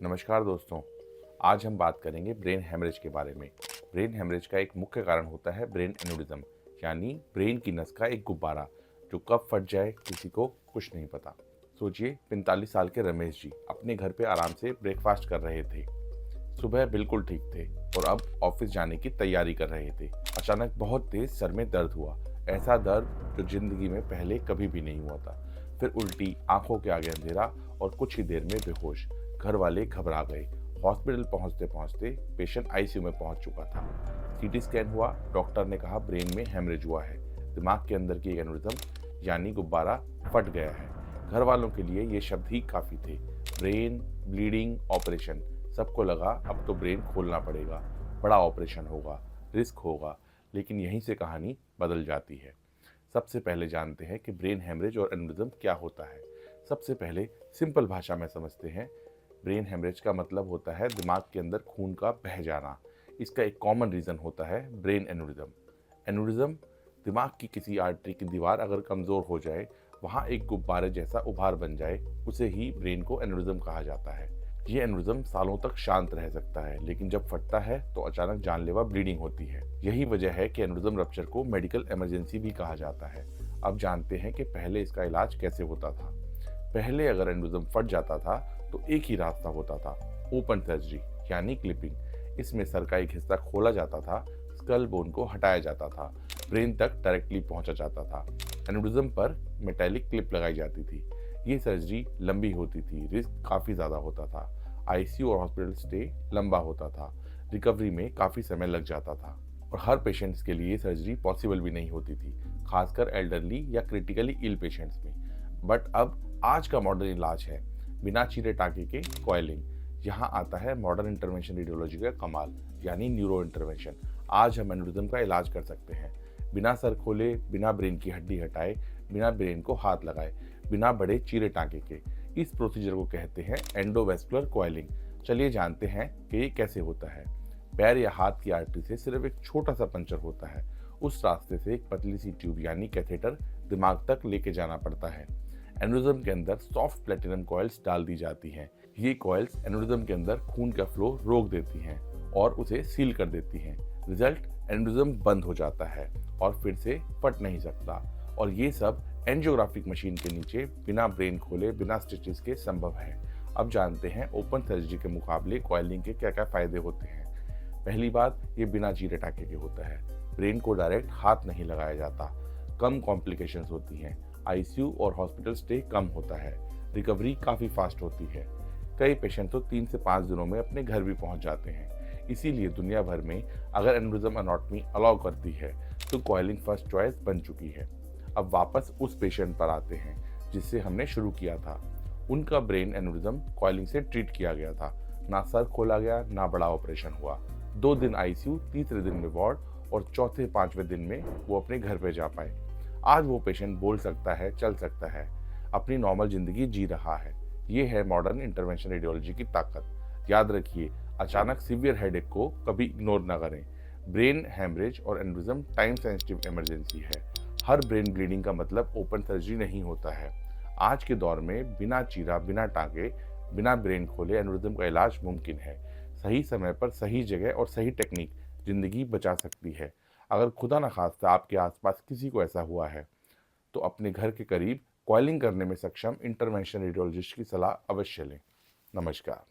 नमस्कार दोस्तों। आज हम बात करेंगे ब्रेन हेमरेज के बारे में। ब्रेन हेमरेज का एक मुख्य कारण होता है ब्रेन एन्यूरिज्म, यानी ब्रेन की नस का एक गुब्बारा जो कब फट जाए किसी को कुछ नहीं पता। सोचिए, 45 साल के रमेश जी अपने घर पे आराम से ब्रेकफास्ट कर रहे थे। सुबह बिल्कुल ठीक थे और अब ऑफिस जाने की तैयारी कर रहे थे। अचानक बहुत तेज सर में दर्द हुआ, ऐसा दर्द जो जिंदगी में पहले कभी भी नहीं हुआ था। फिर उल्टी, आंखों के आगे अंधेरा और कुछ ही देर में बेहोश। घर वाले घबरा गए। हॉस्पिटल पहुंचते पहुंचते पेशेंट आईसीयू में पहुंच चुका था। सीटी स्कैन हुआ, डॉक्टर ने कहा ब्रेन में हेमरेज हुआ है। दिमाग के अंदर की एक एन्यूरिज्म यानी गुब्बारा फट गया है। घर वालों के लिए ये शब्द ही काफ़ी थे। Brain bleeding operation. सबको लगा अब तो ब्रेन खोलना पड़ेगा, बड़ा ऑपरेशन होगा, रिस्क होगा। लेकिन यहीं से कहानी बदल जाती है। सबसे पहले जानते हैं कि ब्रेन हेमरेज और एन्यूरिज्म क्या होता है। सबसे पहले सिंपल भाषा में समझते हैं। ब्रेन हेमरेज का मतलब होता है दिमाग के अंदर खून का बह जाना। इसका एक कॉमन रीज़न होता है ब्रेन एन्यूरिज्म। एन्यूरिज्म दिमाग की किसी आर्टरी की दीवार अगर कमज़ोर हो जाए, वहाँ एक गुब्बारे जैसा उभार बन जाए, उसे ही ब्रेन को एन्यूरिज्म कहा जाता है। ये एन्यूरिज्म सालों तक शांत रह सकता है, लेकिन जब फटता है तो अचानक जानलेवा ब्लीडिंग होती है। यही वजह है कि एन्यूरिज्म रप्चर को मेडिकल इमरजेंसी भी कहा जाता है। अब जानते हैं कि पहले इसका इलाज कैसे होता था। पहले अगर एन्यूरिज्म फट जाता था तो एक ही रास्ता होता था, ओपन सर्जरी यानी क्लिपिंग। इसमें सर का एक हिस्सा खोला जाता था, स्कल बोन को हटाया जाता था, ब्रेन तक डायरेक्टली पहुंचा जाता था। एन्यूरिज्म पर मेटालिक क्लिप लगाई जाती थी। ये सर्जरी लंबी होती थी, रिस्क काफ़ी ज़्यादा होता था, आईसीयू और हॉस्पिटल स्टे लंबा होता था, रिकवरी में काफ़ी समय लग जाता था और हर पेशेंट्स के लिए सर्जरी पॉसिबल भी नहीं होती थी, खासकर एल्डरली या क्रिटिकली इल पेशेंट्स में। बट अब आज का मॉडर्न इलाज है बिना चीरे टाँके के कॉइलिंग। यहाँ आता है मॉडर्न इंटरवेंशन रेडियोलॉजी का कमाल, यानी न्यूरो इंटरवेंशन। आज हम एन्यूरिज्म का इलाज कर सकते हैं बिना सर खोले, बिना ब्रेन की हड्डी हटाए, बिना ब्रेन को हाथ लगाए, बिना बड़े चीरे टाँके के। इस प्रोसीजर को कहते हैं एंडोवेस्कुलर कॉइलिंग। चलिए जानते हैं कि ये कैसे होता है। पैर या हाथ की आर्टरी से सिर्फ एक छोटा सा पंचर होता है। उस रास्ते से एक पतली सी ट्यूब यानी कैथेटर दिमाग तक लेके जाना पड़ता है। एन्यूरिज्म के अंदर सॉफ्ट प्लेटिनम कॉइल्स डाल दी जाती हैं। ये कॉइल्स एन्यूरिज्म के अंदर खून का फ्लो रोक देती हैं और उसे सील कर देती हैं। रिजल्ट, एन्यूरिज्म बंद हो जाता है और फिर से फट नहीं सकता। और ये सब एंजियोग्राफिक मशीन के नीचे बिना ब्रेन खोले, बिना स्टिचेस के संभव है। अब जानते हैं ओपन सर्जरी के मुकाबले कॉइलिंग के क्या क्या फायदे होते हैं। पहली बात, ये बिना चीरे टाँके के होता है। ब्रेन को डायरेक्ट हाथ नहीं लगाया जाता, कम कॉम्प्लिकेशंस होती हैं, आईसीयू और हॉस्पिटल स्टे कम होता है, रिकवरी काफ़ी फास्ट होती है। कई पेशेंट तो 3 से 5 दिनों में अपने घर भी पहुंच जाते हैं। इसीलिए दुनिया भर में अगर एन्यूरिज्म एनाटॉमी अलाउ करती है तो कॉइलिंग फर्स्ट चॉइस बन चुकी है। अब वापस उस पेशेंट पर आते हैं जिससे हमने शुरू किया था। उनका ब्रेन एन्यूरिज्म कॉइलिंग से ट्रीट किया गया था। ना सर खोला गया, ना बड़ा ऑपरेशन हुआ। 2 दिन आईसीयू, तीसरे दिन में वार्ड और चौथे 5वें दिन में वो अपने घर पे जा पाए। आज वो पेशेंट बोल सकता है, चल सकता है, अपनी नॉर्मल जिंदगी जी रहा है। ये है मॉडर्न इंटरवेंशन रेडियोलॉजी की ताकत। याद रखिए, अचानक सीवियर हेडेक को कभी इग्नोर ना करें। ब्रेन हेमरेज और एन्यूरिज्म टाइम सेंसिटिव इमरजेंसी है। हर ब्रेन ब्लीडिंग का मतलब ओपन सर्जरी नहीं होता है। आज के दौर में बिना चीरा, बिना टाँके, बिना ब्रेन खोले एन्यूरिज्म का इलाज मुमकिन है। सही समय पर, सही जगह और सही टेक्निक जिंदगी बचा सकती है। अगर खुदा न खास्ता आपके आसपास किसी को ऐसा हुआ है तो अपने घर के करीब कॉइलिंग करने में सक्षम इंटरवेंशन रेडियोलॉजिस्ट की सलाह अवश्य लें। नमस्कार।